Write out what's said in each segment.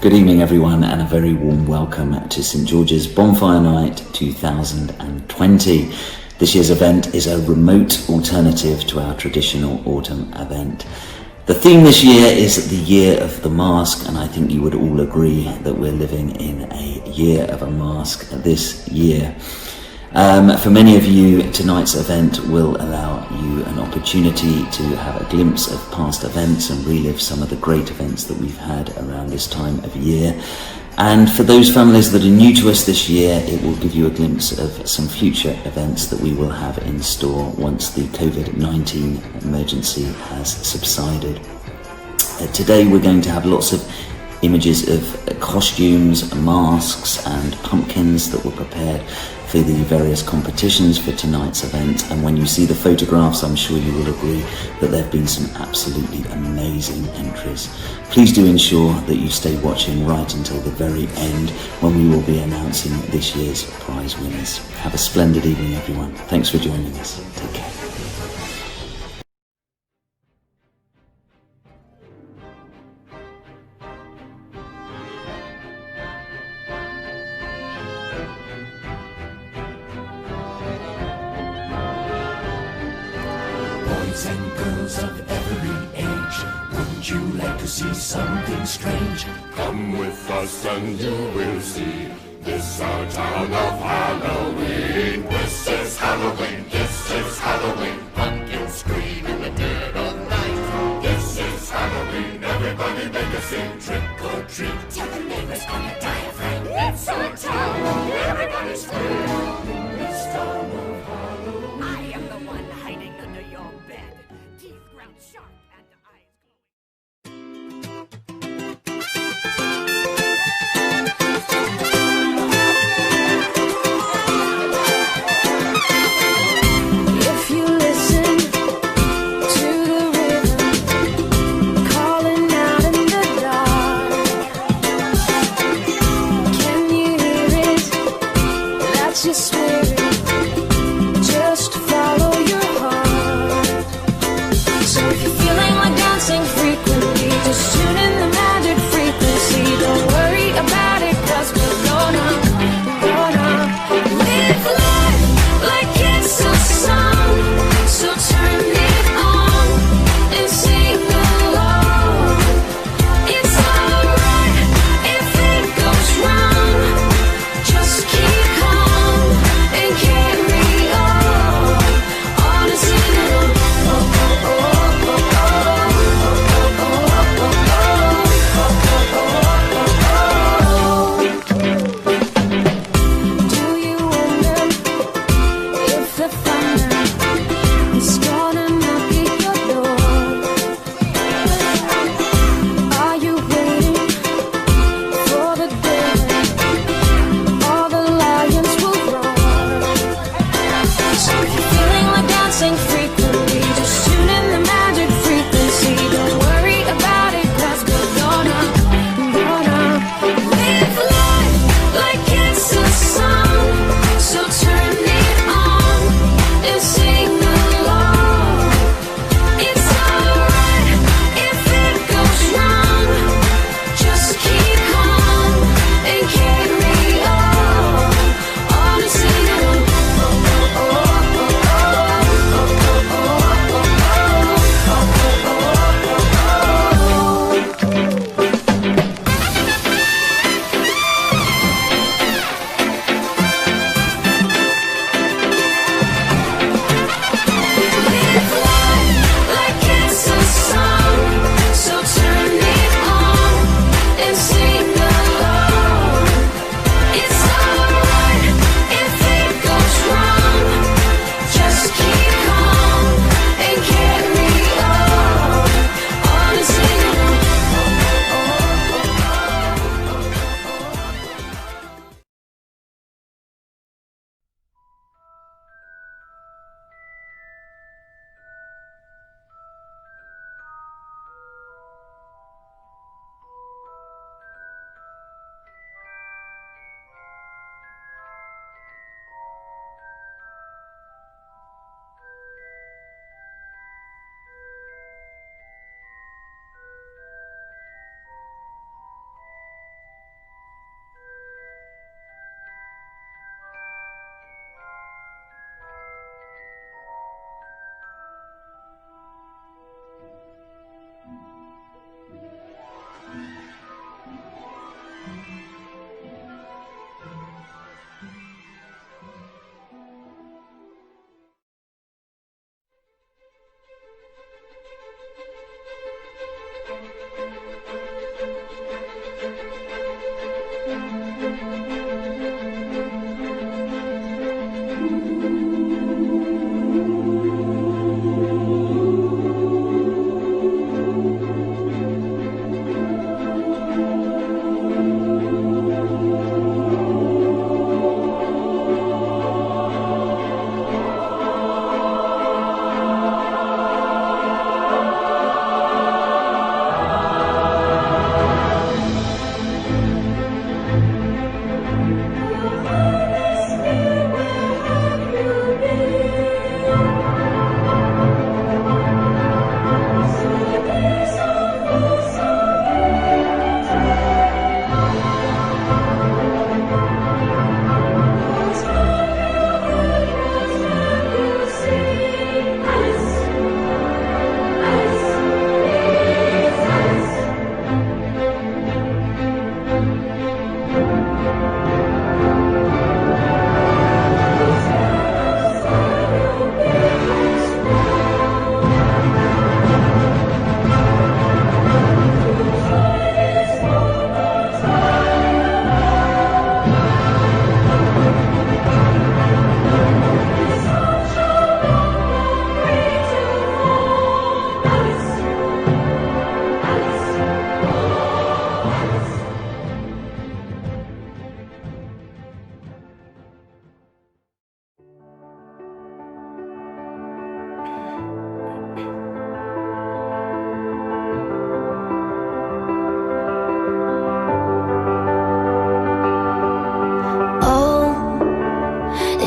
Good evening everyone, and a very warm welcome to St George's Bonfire Night 2020. This year's event is a remote alternative to our traditional autumn event. The theme this year is the Year of the Mask, and I think you would all agree that we're living in a year of a mask this year. For many of you, tonight's event will allow you an opportunity to have a glimpse of past events and relive some of the great events that we've had around this time of year. And for those families that are new to us this year, it will give you a glimpse of some future events that we will have in store once the COVID-19 emergency has subsided. Today we're going to have lots of images of costumes, masks and pumpkins that were prepared for the various competitions for tonight's event, and when you see the photographs I'm sure you will agree that there have been some absolutely amazing entries. Please do ensure that you stay watching right until the very end when we will be announcing this year's prize winners. Have a splendid evening everyone. Thanks for joining us. Take care. Boys and girls of every age, wouldn't you like to see something strange? Come with us and you will see. This our town of Halloween. This is Halloween, this is Halloween. Pumpkins scream in the dead of night. This is Halloween, everybody make a scene. Trick or treat, tell the neighbors gonna die of rain. It's our town, everybody scream. This town of Halloween. I am the one hiding under your bed. Teeth ground sharp and eyes If you listen to the rhythm calling out in the dark, can you hear it? That's your spirit. Just follow your heart. So if you're feeling like dancing frequently, just tune in the magic frequency. Don't worry about it, 'cause we're gonna live life like it's a song. So turn it on and sing along. It's alright if it goes wrong. Just keep calm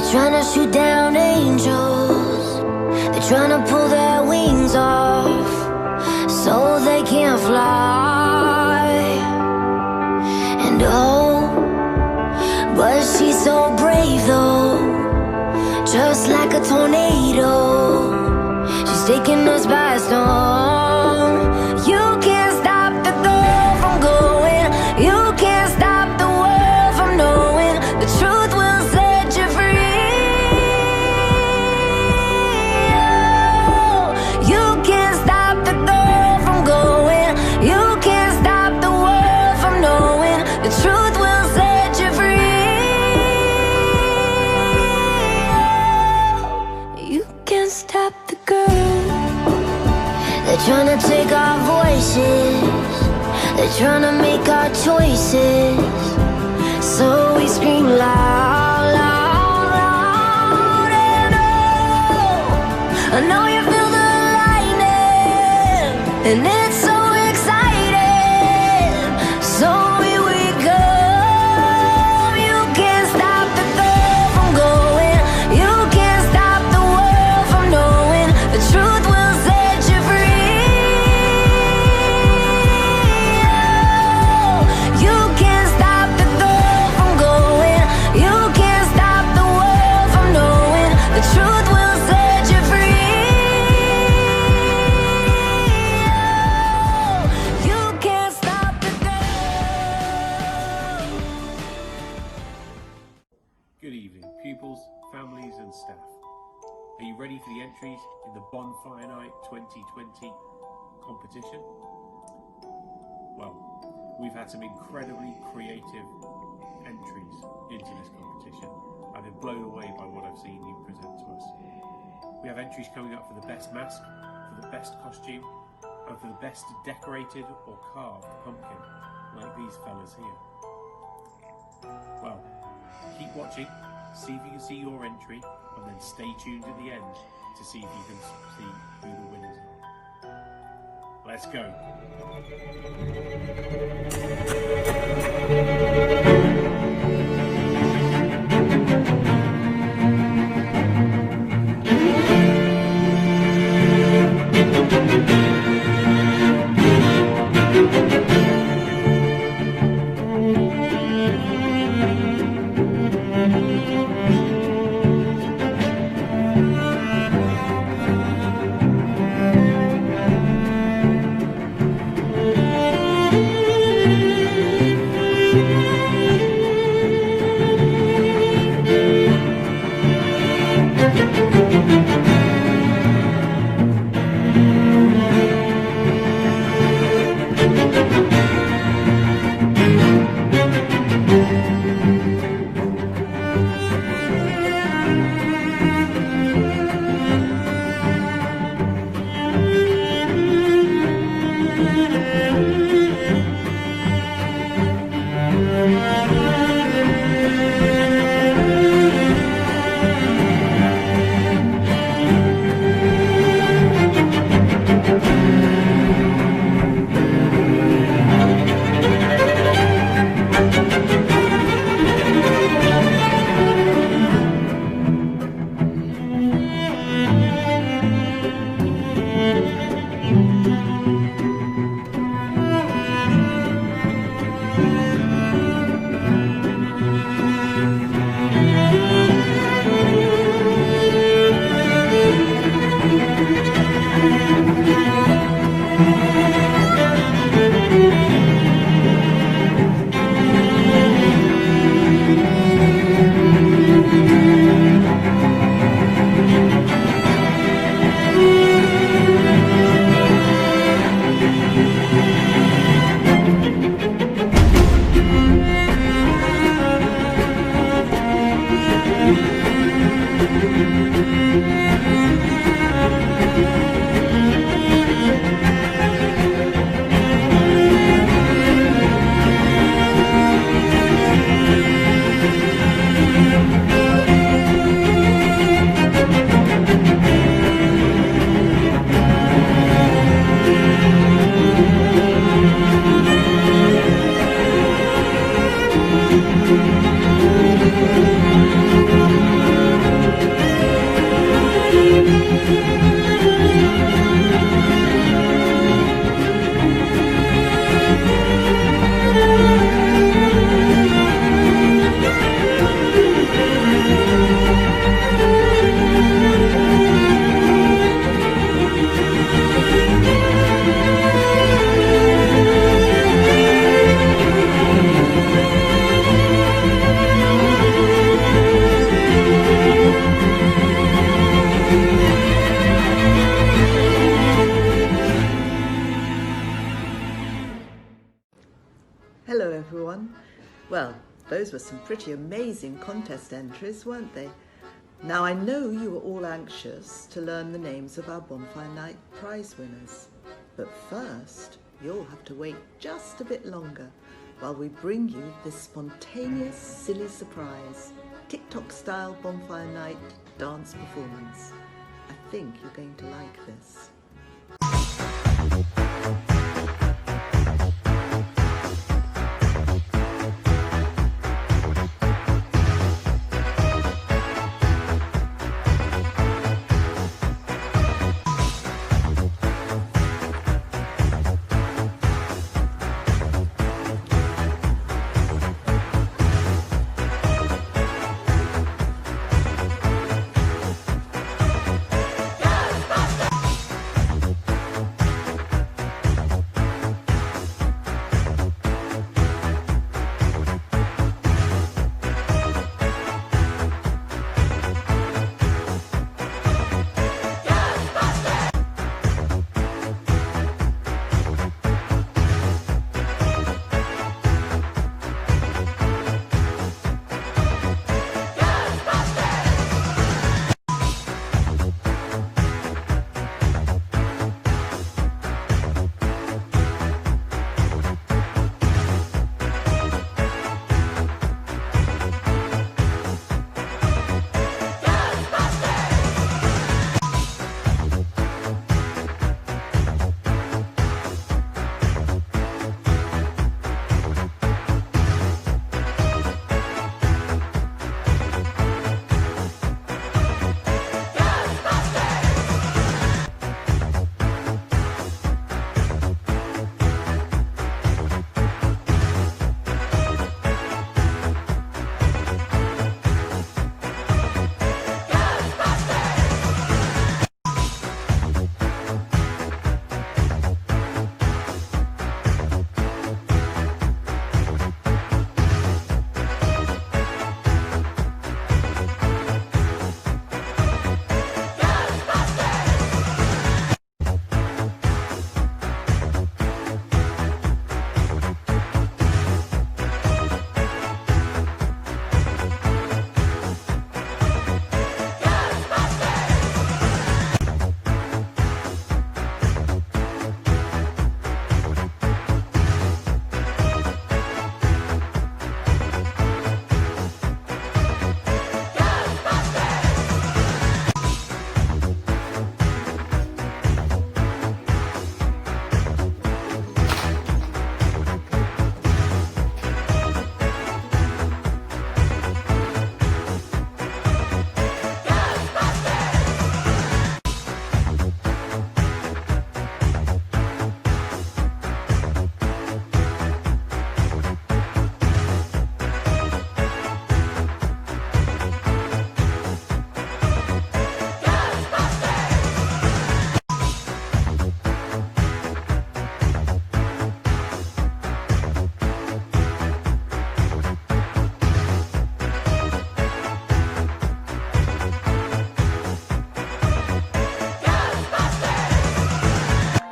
They're trying to shoot down angels. They're trying to pull their wings off so they can't fly. And oh, but she's so brave though, just like a tornado. She's taking us by storm. You can't stop the girl from going. You can't stop the world from knowing. The truth will set you free. Oh, you can't stop the girl from going. You can't stop the world from knowing. The truth will set you free. Oh, you can't stop the girl. They're trying to take our voices. They're trying to make our choices. So we scream loud, loud, loud. And oh, I know you feel the lightning, and it's so exciting. So here we go. You can't stop the girl from going. You can't stop the world from knowing. The truth will set you free. Oh, you can't stop the girl from going. You can't stop the world from knowing. The truth will set you free. Oh, you can't stop the girl. Good evening, pupils, families and staff. Are you ready for the entries in the Bonfire Night 2020 competition? Well, we've had some incredibly creative entries into this competition. I've been blown away by what I've seen you present to us. We have entries coming up for the best mask, for the best costume, and for the best decorated or carved pumpkin, like these fellas here. Well, keep watching, see if you can see your entry, and then stay tuned at the end to see if you can see who the winners are. Let's go. those were some pretty amazing contest entries, weren't they? Now I know you were all anxious to learn the names of our Bonfire Night prize winners, but first you'll have to wait just a bit longer while we bring you this spontaneous, silly surprise, TikTok style Bonfire Night dance performance. I think you're going to like this.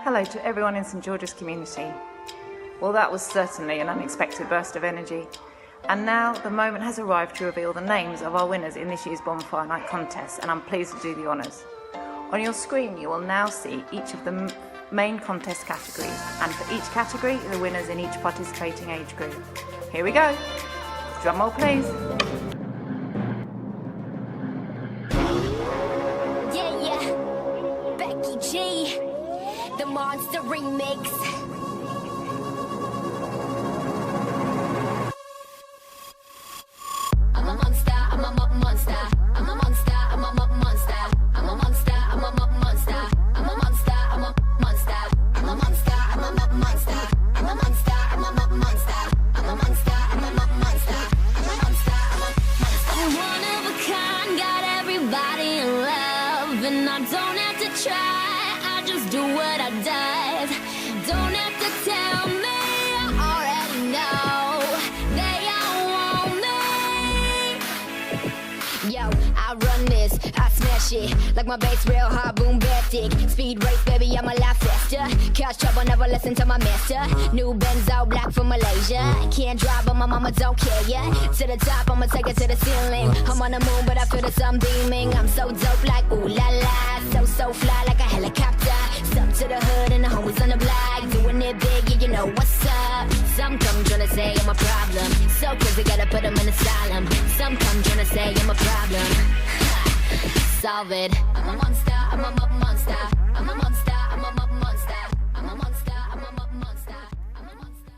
Hello to everyone in St George's community. Well, that was certainly an unexpected burst of energy. And now the moment has arrived to reveal the names of our winners in this year's Bonfire Night contest, and I'm pleased to do the honours. On your screen you will now see each of the main contest categories, and for each category the winners in each participating age group. Here we go. Drum roll please. Yeah, Becky G, the Monster Remix. I'm a monster, I'm a monster. I'm a monster, I'm a monster. I'm a monster, I'm a monster. I'm a monster, I'm a monster. I'm a monster, I'm a monster. I'm a monster, I'm a monster. I'm a monster, I'm a monster. I'm a monster, I'm a monster. I'm one of a kind, got everybody in love, and I don't have to try. I just do what I does. Don't have to tell me, I already know they all want me. Yo, I run this, I smash it like my bass real hard, bombastic. Speed race, baby, I'm a lot faster. Cash trouble, never listen to my master. New Benzo black from Malaysia. Can't drive, but my mama don't care. Yeah, to the top, I'ma take it to the ceiling. I'm on the moon, but I feel the sun beaming. I'm so dope, like ooh la la, so fly like a helicopter. Step to the hood and the homies on the block, doing it big, yeah, you know what's up. Some come tryna say I'm a problem, so crazy gotta put them in asylum. Some come tryna say I'm a problem. Solve it. I'm a monster, I'm a monster. I'm a monster, I'm a monster. I'm a monster, I'm a monster. I'm a monster.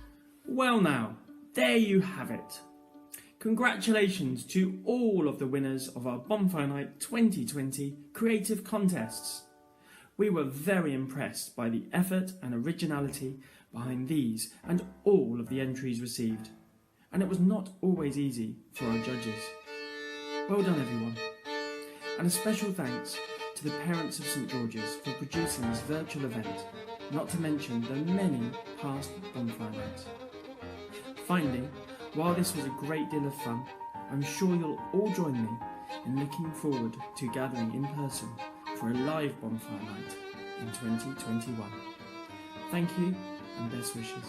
Well now, there you have it. Congratulations to all of the winners of our Bonfire Night 2020 creative contests. We were very impressed by the effort and originality behind these and all of the entries received, and it was not always easy for our judges. Well done everyone, and a special thanks to the parents of St George's for producing this virtual event, not to mention the many past Bonfire Nights. Finally, while this was a great deal of fun, I'm sure you'll all join me in looking forward to gathering in person for a live Bonfire Night in 2021. Thank you and best wishes.